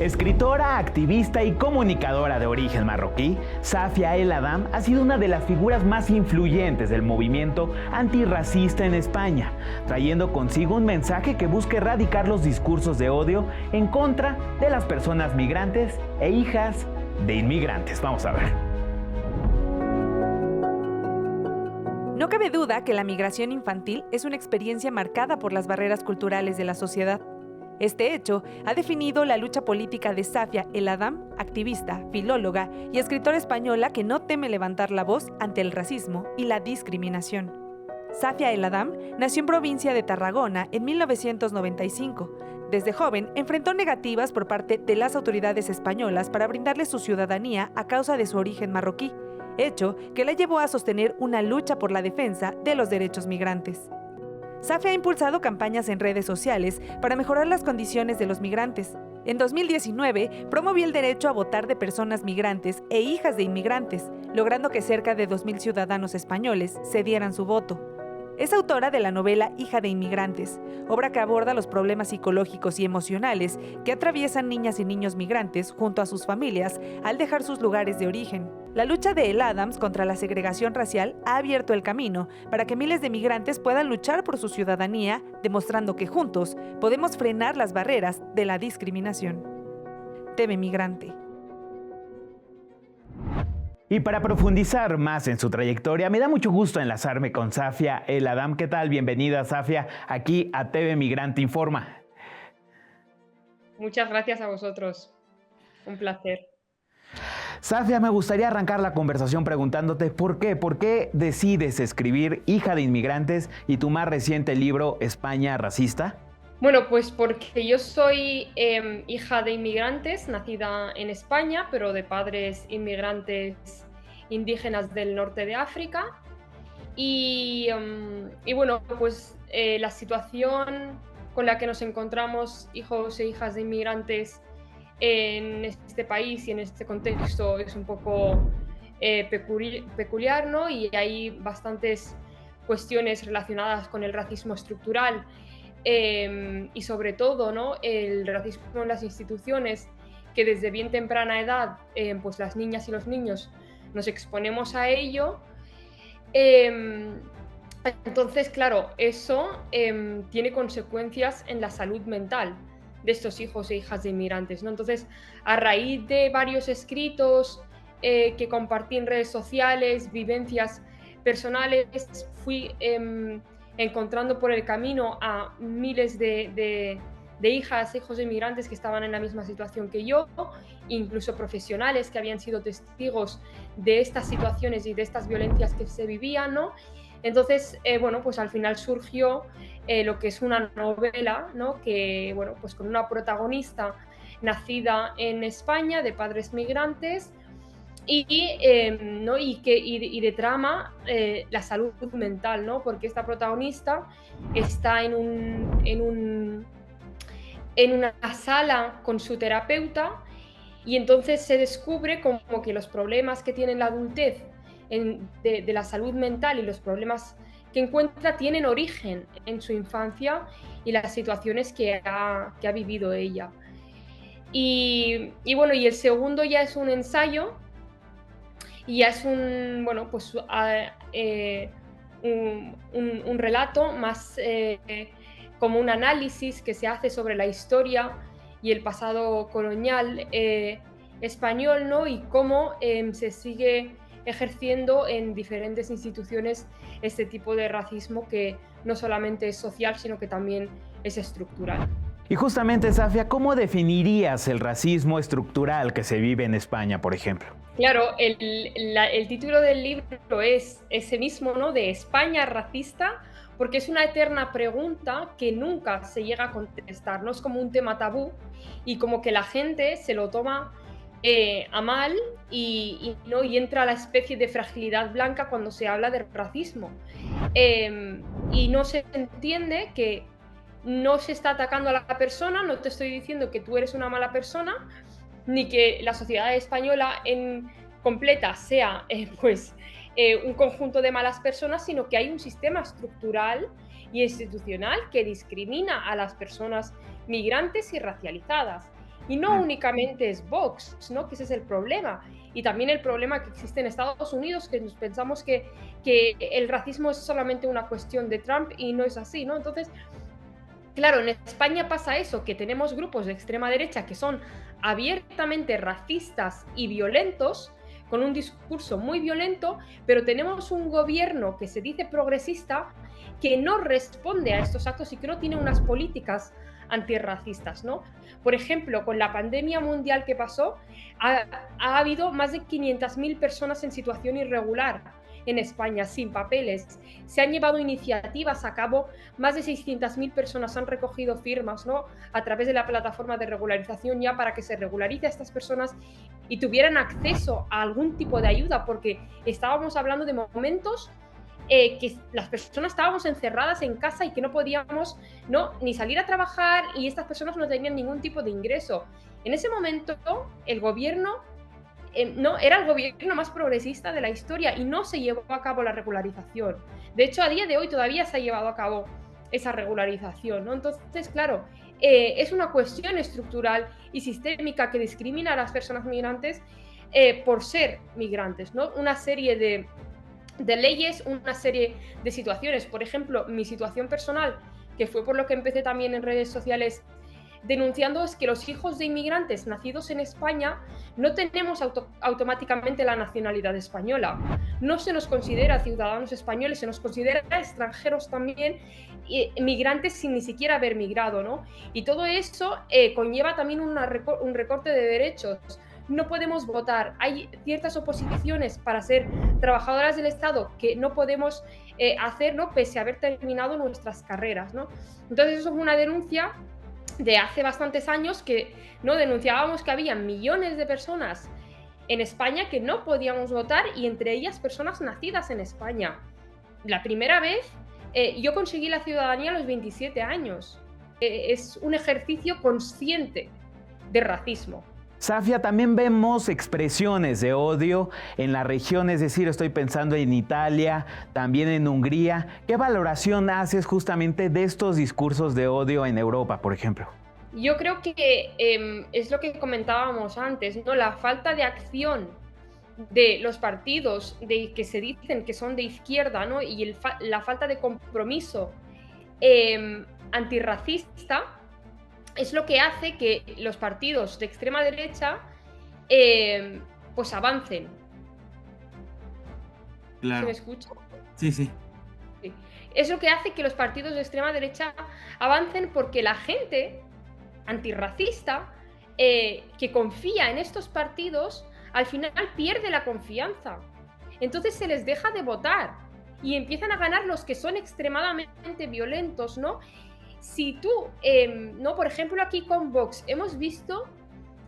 Escritora, activista y comunicadora de origen marroquí, Safia El Adam ha sido una de las figuras más influyentes del movimiento antirracista en España, trayendo consigo un mensaje que busca erradicar los discursos de odio en contra de las personas migrantes e hijas de inmigrantes. Vamos a ver. No cabe duda que la migración infantil es una experiencia marcada por las barreras culturales de la sociedad. Este hecho ha definido la lucha política de Safia El Adam, activista, filóloga y escritora española que no teme levantar la voz ante el racismo y la discriminación. Safia El Adam nació en provincia de Tarragona en 1995. Desde joven enfrentó negativas por parte de las autoridades españolas para brindarle su ciudadanía a causa de su origen marroquí, hecho que la llevó a sostener una lucha por la defensa de los derechos migrantes. Safia ha impulsado campañas en redes sociales para mejorar las condiciones de los migrantes. En 2019, promovió el derecho a votar de personas migrantes e hijas de inmigrantes, logrando que cerca de 2.000 ciudadanos españoles cedieran su voto. Es autora de la novela Hija de Inmigrantes, obra que aborda los problemas psicológicos y emocionales que atraviesan niñas y niños migrantes junto a sus familias al dejar sus lugares de origen. La lucha de El Adams contra la segregación racial ha abierto el camino para que miles de migrantes puedan luchar por su ciudadanía, demostrando que juntos podemos frenar las barreras de la discriminación. TV Migrante. Y para profundizar más en su trayectoria, me da mucho gusto enlazarme con Safia El Adam. ¿Qué tal? Bienvenida, Safia, aquí a TV Migrante Informa. Muchas gracias a vosotros. Un placer. Safia, me gustaría arrancar la conversación preguntándote ¿por qué? ¿Por qué decides escribir Hija de Inmigrantes y tu más reciente libro, España Racista? Bueno, pues porque yo soy hija de inmigrantes, nacida en España, pero de padres inmigrantes indígenas del norte de África. Y bueno, pues la situación con la que nos encontramos hijos e hijas de inmigrantes en este país y en este contexto es un poco peculiar, ¿no? Y hay bastantes cuestiones relacionadas con el racismo estructural y sobre todo, ¿no?, el racismo en las instituciones, que desde bien temprana edad pues las niñas y los niños nos exponemos a ello. Entonces, claro, eso tiene consecuencias en la salud mental de estos hijos e hijas de inmigrantes, ¿no? Entonces, a raíz de varios escritos que compartí en redes sociales, vivencias personales, fui encontrando por el camino a miles de hijas e hijos de inmigrantes que estaban en la misma situación que yo, incluso profesionales que habían sido testigos de estas situaciones y de estas violencias que se vivían, ¿no? Entonces, bueno, pues al final surgió lo que es una novela, ¿no?, que, bueno, pues con una protagonista nacida en España, de padres migrantes, ¿no?, y de trama la salud mental, ¿no?, porque esta protagonista está en una sala con su terapeuta y entonces se descubre como que los problemas que tiene en la adultez de la salud mental y los problemas que encuentra tienen origen en su infancia y las situaciones que ha vivido ella. Y bueno, y el segundo ya es un ensayo y ya es un relato más como un análisis que se hace sobre la historia y el pasado colonial español, ¿no?, y cómo se sigue ejerciendo en diferentes instituciones este tipo de racismo que no solamente es social, sino que también es estructural. Y justamente, Safia, ¿cómo definirías el racismo estructural que se vive en España, por ejemplo? Claro, el título del libro es ese mismo, ¿no?, de España racista, porque es una eterna pregunta que nunca se llega a contestar, ¿no? Es como un tema tabú y como que la gente se lo toma a mal ¿no?, y entra a la especie de fragilidad blanca cuando se habla de racismo. Y no se entiende que no se está atacando a la persona, no te estoy diciendo que tú eres una mala persona, ni que la sociedad española en completa sea un conjunto de malas personas, sino que hay un sistema estructural y institucional que discrimina a las personas migrantes y racializadas. Y no únicamente es Vox, ¿no? Que ese es el problema. Y también el problema que existe en Estados Unidos, que nos pensamos que el racismo es solamente una cuestión de Trump y no es así, ¿no? Entonces, claro, en España pasa eso, que tenemos grupos de extrema derecha que son abiertamente racistas y violentos, con un discurso muy violento, pero tenemos un gobierno que se dice progresista que no responde a estos actos y que no tiene unas políticas antirracistas, ¿no? Por ejemplo, con la pandemia mundial que pasó, ha habido más de 500.000 personas en situación irregular en España, sin papeles. Se han llevado iniciativas a cabo, más de 600.000 personas han recogido firmas, ¿no? A través de la plataforma de regularización ya para que se regularice a estas personas y tuvieran acceso a algún tipo de ayuda, porque estábamos hablando de momentos que las personas estábamos encerradas en casa y que no podíamos, ¿no?, ni salir a trabajar, y estas personas no tenían ningún tipo de ingreso. En ese momento, el gobierno no, era el gobierno más progresista de la historia y no se llevó a cabo la regularización. De hecho, a día de hoy todavía se ha llevado a cabo esa regularización, ¿no? Entonces, claro, es una cuestión estructural y sistémica que discrimina a las personas migrantes por ser migrantes, ¿no? Una serie de leyes, una serie de situaciones. Por ejemplo, mi situación personal, que fue por lo que empecé también en redes sociales denunciando, es que los hijos de inmigrantes nacidos en España no tenemos automáticamente la nacionalidad española. No se nos considera ciudadanos españoles, se nos considera extranjeros también, migrantes sin ni siquiera haber migrado, ¿no? Y todo eso conlleva también un recorte de derechos. No podemos votar. Hay ciertas oposiciones para ser trabajadoras del Estado que no podemos hacer, ¿no?, pese a haber terminado nuestras carreras, ¿no? Entonces eso es una denuncia de hace bastantes años que, ¿no?, denunciábamos que había millones de personas en España que no podíamos votar, y entre ellas personas nacidas en España. La primera vez yo conseguí la ciudadanía a los 27 años. Es un ejercicio consciente de racismo. Safia, también vemos expresiones de odio en la región, es decir, estoy pensando en Italia, también en Hungría. ¿Qué valoración haces justamente de estos discursos de odio en Europa, por ejemplo? Yo creo que es lo que comentábamos antes, ¿no? La falta de acción de los partidos que se dicen que son de izquierda, ¿no?, y la falta de compromiso antirracista es lo que hace que los partidos de extrema derecha pues avancen. Claro. ¿Se me escucha? Sí, sí. Sí. Es lo que hace que los partidos de extrema derecha avancen, porque la gente antirracista que confía en estos partidos al final pierde la confianza. Entonces se les deja de votar y empiezan a ganar los que son extremadamente violentos, ¿no? Si tú, no, por ejemplo, aquí con Vox hemos visto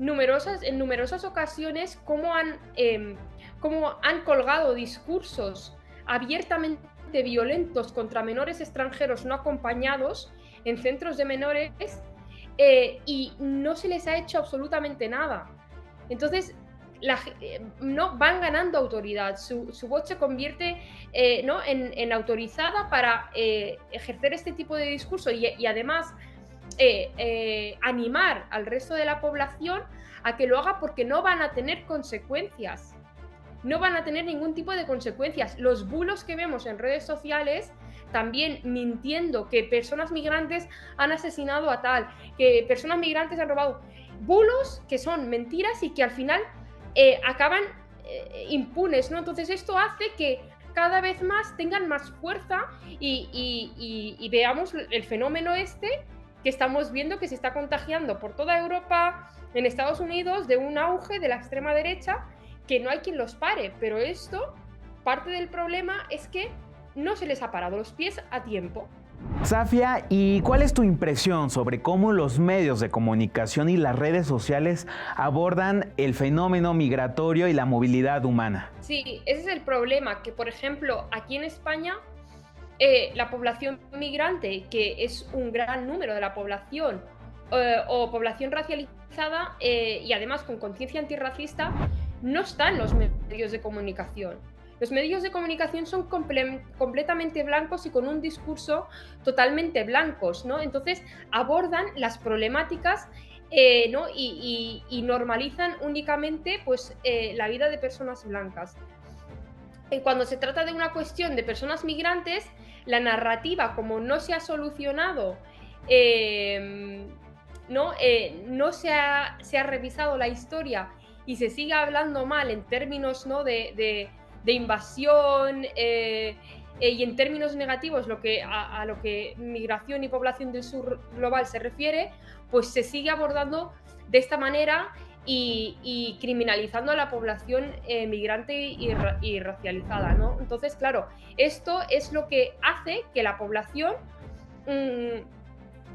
en numerosas ocasiones cómo han colgado discursos abiertamente violentos contra menores extranjeros no acompañados en centros de menores y no se les ha hecho absolutamente nada. Entonces, no van ganando autoridad, su voz se convierte ¿no?, en autorizada para ejercer este tipo de discurso y además animar al resto de la población a que lo haga, porque no van a tener consecuencias, no van a tener ningún tipo de consecuencias. Los bulos que vemos en redes sociales también mintiendo que personas migrantes han asesinado a tal, que personas migrantes han robado, bulos que son mentiras y que al final acaban impunes, ¿no? Entonces esto hace que cada vez más tengan más fuerza y veamos el fenómeno que estamos viendo, que se está contagiando por toda Europa, en Estados Unidos, de un auge de la extrema derecha que no hay quien los pare. Pero esto, parte del problema es que no se les ha parado los pies a tiempo. Safia, ¿y cuál es tu impresión sobre cómo los medios de comunicación y las redes sociales abordan el fenómeno migratorio y la movilidad humana? Sí, ese es el problema, que por ejemplo aquí en España la población migrante, que es un gran número de la población o población racializada y además con conciencia antirracista, no está en los medios de comunicación. Los medios de comunicación son completamente blancos y con un discurso totalmente blancos, ¿no? Entonces abordan las problemáticas ¿no? Y normalizan únicamente pues, la vida de personas blancas. Cuando se trata de una cuestión de personas migrantes, la narrativa, como no se ha solucionado, no se ha revisado la historia y se sigue hablando mal en términos, ¿no? de invasión, y en términos negativos a lo que migración y población del sur global se refiere, pues se sigue abordando de esta manera y criminalizando a la población migrante y racializada, ¿no? Entonces, claro, esto es lo que hace que la población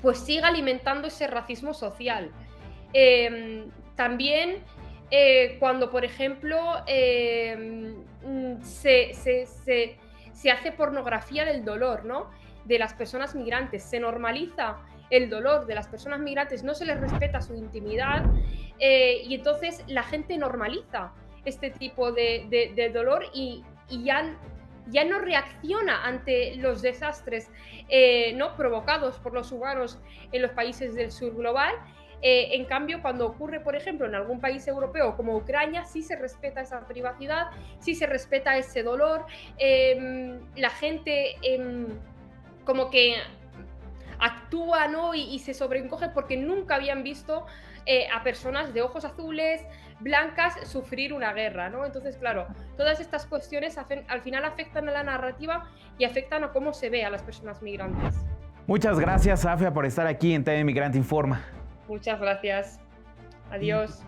pues siga alimentando ese racismo social. También cuando, por ejemplo, se hace pornografía del dolor, ¿no? De las personas migrantes, se normaliza el dolor de las personas migrantes, no se les respeta su intimidad, y entonces la gente normaliza este tipo de dolor y ya no reacciona ante los desastres ¿no? provocados por los humanos en los países del sur global. En cambio, cuando ocurre, por ejemplo, en algún país europeo como Ucrania, sí se respeta esa privacidad, sí se respeta ese dolor. La gente como que actúa, ¿no? y se sobreencoge porque nunca habían visto a personas de ojos azules, blancas, sufrir una guerra, ¿no? Entonces, claro, todas estas cuestiones al final afectan a la narrativa y afectan a cómo se ve a las personas migrantes. Muchas gracias, Safia, por estar aquí en TV Migrante Informa. Muchas gracias. Adiós.